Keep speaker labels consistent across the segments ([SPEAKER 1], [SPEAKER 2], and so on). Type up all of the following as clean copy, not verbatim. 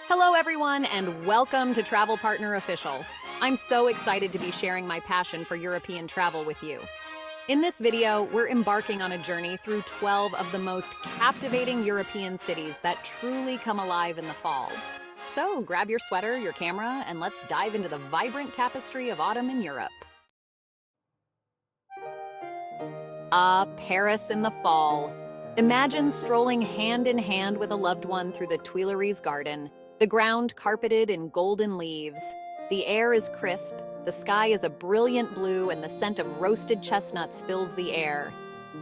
[SPEAKER 1] Hello everyone and welcome to Travel Partner Official. I'm so excited to be sharing my passion for European travel with you. In this video, we're embarking on a journey through 12 of the most captivating European cities that truly come alive in the fall. So grab your sweater, your camera, and let's dive into the vibrant tapestry of autumn in Europe. Paris in the fall. Imagine strolling hand in hand with a loved one through the Tuileries Garden, the ground carpeted in golden leaves. The air is crisp, the sky is a brilliant blue, and the scent of roasted chestnuts fills the air.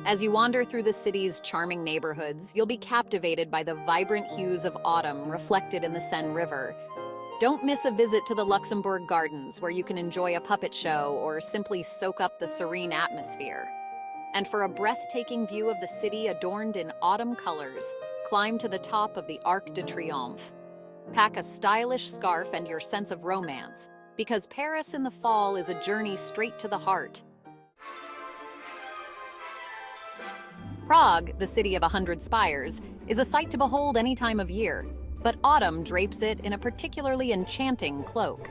[SPEAKER 1] As you wander through the city's charming neighborhoods, you'll be captivated by the vibrant hues of autumn reflected in the Seine River. Don't miss a visit to the Luxembourg Gardens, where you can enjoy a puppet show or simply soak up the serene atmosphere. And for a breathtaking view of the city adorned in autumn colors, climb to the top of the Arc de Triomphe. Pack a stylish scarf and your sense of romance, because Paris in the fall is a journey straight to the heart. Prague, the city of 100 spires, is a sight to behold any time of year, but autumn drapes it in a particularly enchanting cloak.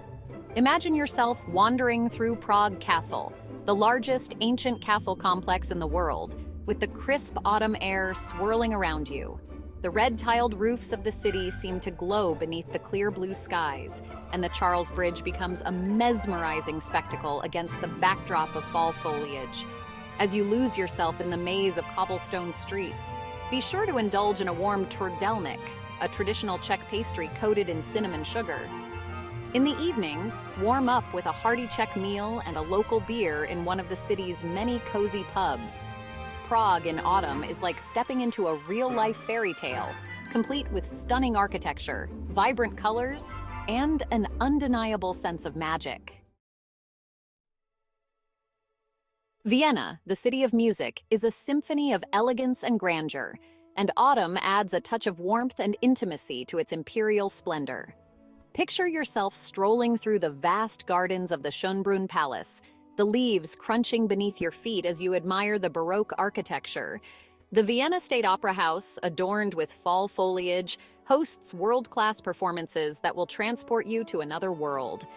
[SPEAKER 1] Imagine yourself wandering through Prague Castle, the largest ancient castle complex in the world, with the crisp autumn air swirling around you. The red-tiled roofs of the city seem to glow beneath the clear blue skies, and the Charles Bridge becomes a mesmerizing spectacle against the backdrop of fall foliage. As you lose yourself in the maze of cobblestone streets, be sure to indulge in a warm trdelnik, a traditional Czech pastry coated in cinnamon sugar. In the evenings, warm up with a hearty Czech meal and a local beer in one of the city's many cozy pubs. Prague in autumn is like stepping into a real-life fairy tale, complete with stunning architecture, vibrant colors, and an undeniable sense of magic. Vienna, the city of music, is a symphony of elegance and grandeur, and autumn adds a touch of warmth and intimacy to its imperial splendor. Picture yourself strolling through the vast gardens of the Schönbrunn Palace, the leaves crunching beneath your feet as you admire the Baroque architecture. The Vienna State Opera House, adorned with fall foliage, hosts world-class performances that will transport you to another world.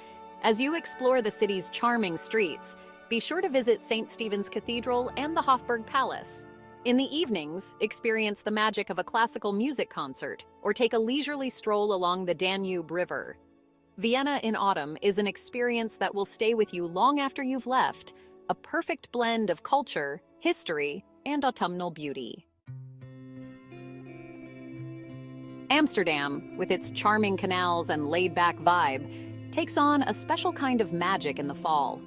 [SPEAKER 1] As you explore the city's charming streets, be sure to visit St. Stephen's Cathedral and the Hofburg Palace. In the evenings, experience the magic of a classical music concert or take a leisurely stroll along the Danube River. Vienna in autumn is an experience that will stay with you long after you've left, a perfect blend of culture, history, and autumnal beauty. Amsterdam, with its charming canals and laid-back vibe, takes on a special kind of magic in the fall.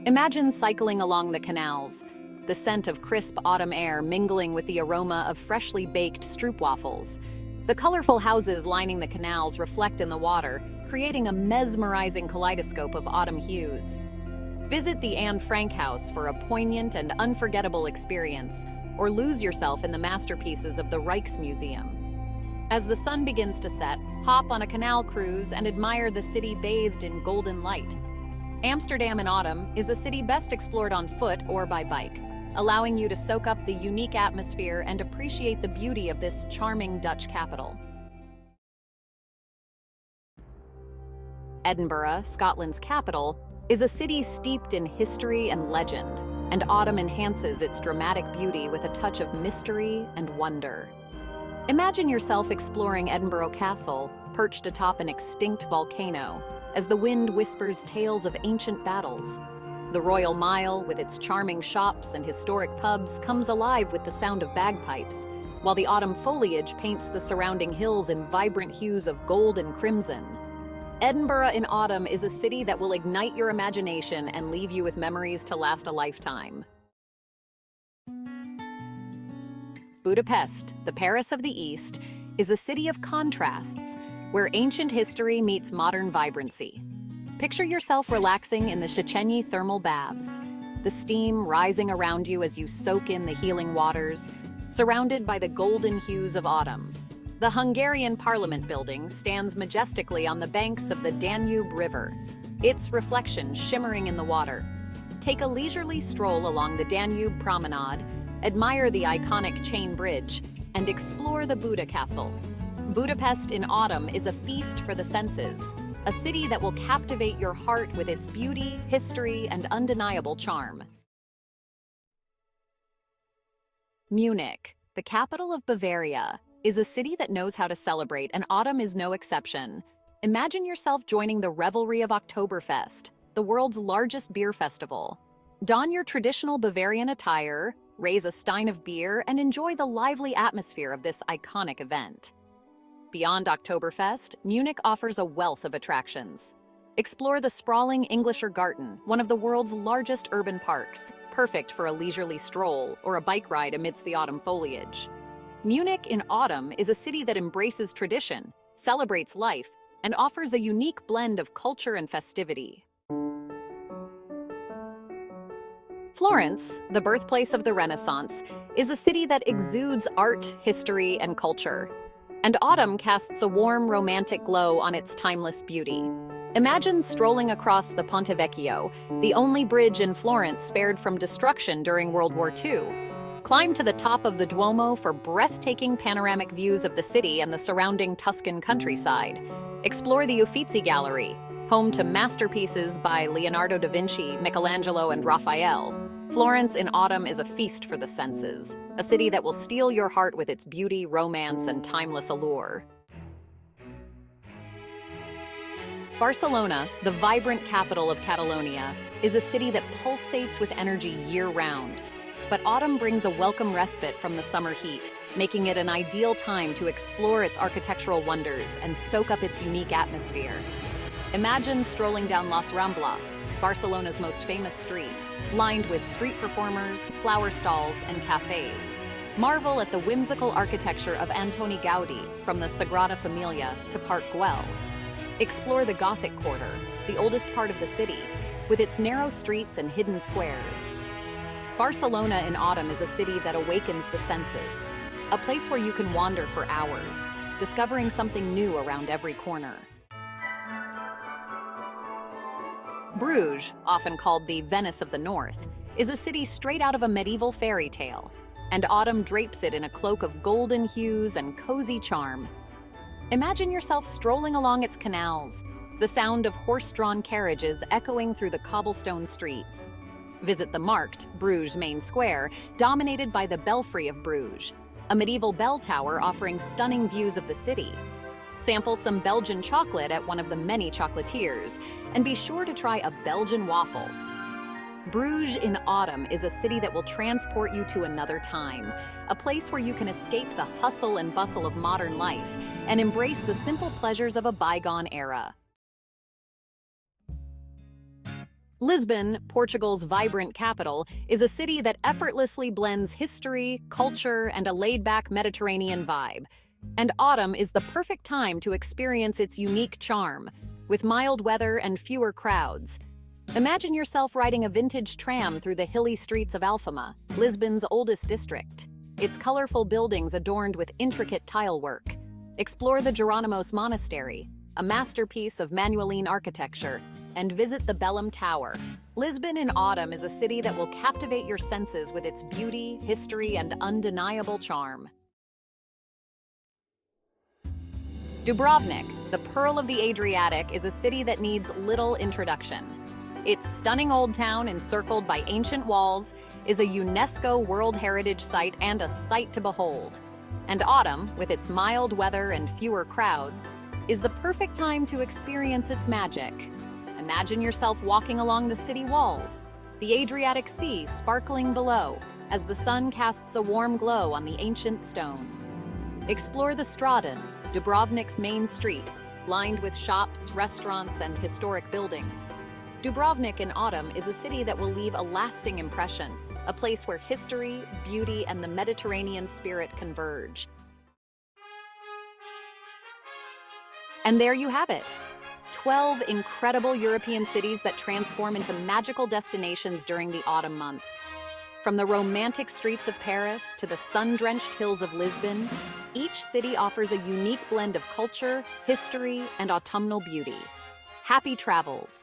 [SPEAKER 1] Imagine cycling along the canals, the scent of crisp autumn air mingling with the aroma of freshly baked stroopwafels. The colorful houses lining the canals reflect in the water, creating a mesmerizing kaleidoscope of autumn hues. Visit the Anne Frank House for a poignant and unforgettable experience, or lose yourself in the masterpieces of the Rijksmuseum. As the sun begins to set, hop on a canal cruise and admire the city bathed in golden light. Amsterdam in autumn is a city best explored on foot or by bike, allowing you to soak up the unique atmosphere and appreciate the beauty of this charming Dutch capital. Edinburgh, Scotland's capital, is a city steeped in history and legend, and autumn enhances its dramatic beauty with a touch of mystery and wonder. Imagine yourself exploring Edinburgh Castle, perched atop an extinct volcano, as the wind whispers tales of ancient battles. The Royal Mile, with its charming shops and historic pubs, comes alive with the sound of bagpipes, while the autumn foliage paints the surrounding hills in vibrant hues of gold and crimson. Edinburgh in autumn is a city that will ignite your imagination and leave you with memories to last a lifetime. Budapest, the Paris of the East, is a city of contrasts, where ancient history meets modern vibrancy. Picture yourself relaxing in the Széchenyi thermal baths, the steam rising around you as you soak in the healing waters, surrounded by the golden hues of autumn. The Hungarian Parliament building stands majestically on the banks of the Danube River, its reflection shimmering in the water. Take a leisurely stroll along the Danube Promenade, admire the iconic chain bridge, and explore the Buda Castle. Budapest in autumn is a feast for the senses, a city that will captivate your heart with its beauty, history, and undeniable charm. Munich, the capital of Bavaria, is a city that knows how to celebrate, and autumn is no exception. Imagine yourself joining the revelry of Oktoberfest, the world's largest beer festival. Don your traditional Bavarian attire, raise a stein of beer, and enjoy the lively atmosphere of this iconic event. Beyond Oktoberfest, Munich offers a wealth of attractions. Explore the sprawling Englischer Garten, one of the world's largest urban parks, perfect for a leisurely stroll or a bike ride amidst the autumn foliage. Munich in autumn is a city that embraces tradition, celebrates life, and offers a unique blend of culture and festivity. Florence, the birthplace of the Renaissance, is a city that exudes art, history, and culture. And autumn casts a warm, romantic glow on its timeless beauty. Imagine strolling across the Ponte Vecchio, the only bridge in Florence spared from destruction during World War II. Climb to the top of the Duomo for breathtaking panoramic views of the city and the surrounding Tuscan countryside. Explore the Uffizi Gallery, home to masterpieces by Leonardo da Vinci, Michelangelo, and Raphael. Florence in autumn is a feast for the senses, a city that will steal your heart with its beauty, romance, and timeless allure. Barcelona, the vibrant capital of Catalonia, is a city that pulsates with energy year-round. But autumn brings a welcome respite from the summer heat, making it an ideal time to explore its architectural wonders and soak up its unique atmosphere. Imagine strolling down Las Ramblas, Barcelona's most famous street, lined with street performers, flower stalls, and cafes. Marvel at the whimsical architecture of Antoni Gaudí, from the Sagrada Familia to Park Güell. Explore the Gothic Quarter, the oldest part of the city, with its narrow streets and hidden squares. Barcelona in autumn is a city that awakens the senses, a place where you can wander for hours, discovering something new around every corner. Bruges, often called the Venice of the North, is a city straight out of a medieval fairy tale, and autumn drapes it in a cloak of golden hues and cozy charm. Imagine yourself strolling along its canals, the sound of horse-drawn carriages echoing through the cobblestone streets. Visit the marked Bruges main square, dominated by the Belfry of Bruges, a medieval bell tower offering stunning views of the city. Sample some Belgian chocolate at one of the many chocolatiers, and be sure to try a Belgian waffle. Bruges in autumn is a city that will transport you to another time, a place where you can escape the hustle and bustle of modern life and embrace the simple pleasures of a bygone era. Lisbon, Portugal's vibrant capital, is a city that effortlessly blends history, culture, and a laid-back Mediterranean vibe. And autumn is the perfect time to experience its unique charm, with mild weather and fewer crowds. Imagine yourself riding a vintage tram through the hilly streets of Alfama, Lisbon's oldest district, its colorful buildings adorned with intricate tile work. Explore the Geronimos Monastery, a masterpiece of Manueline architecture, and visit the Belém Tower. Lisbon in autumn is a city that will captivate your senses with its beauty, history, and undeniable charm. Dubrovnik, the pearl of the Adriatic, is a city that needs little introduction. Its stunning old town, encircled by ancient walls, is a UNESCO World Heritage Site and a sight to behold. And autumn, with its mild weather and fewer crowds, is the perfect time to experience its magic. Imagine yourself walking along the city walls, the Adriatic Sea sparkling below, as the sun casts a warm glow on the ancient stone. Explore the Straden, Dubrovnik's main street, lined with shops, restaurants, and historic buildings. Dubrovnik in autumn is a city that will leave a lasting impression, a place where history, beauty, and the Mediterranean spirit converge. And there you have it. 12 incredible European cities that transform into magical destinations during the autumn months. From the romantic streets of Paris to the sun-drenched hills of Lisbon, each city offers a unique blend of culture, history, and autumnal beauty. Happy travels!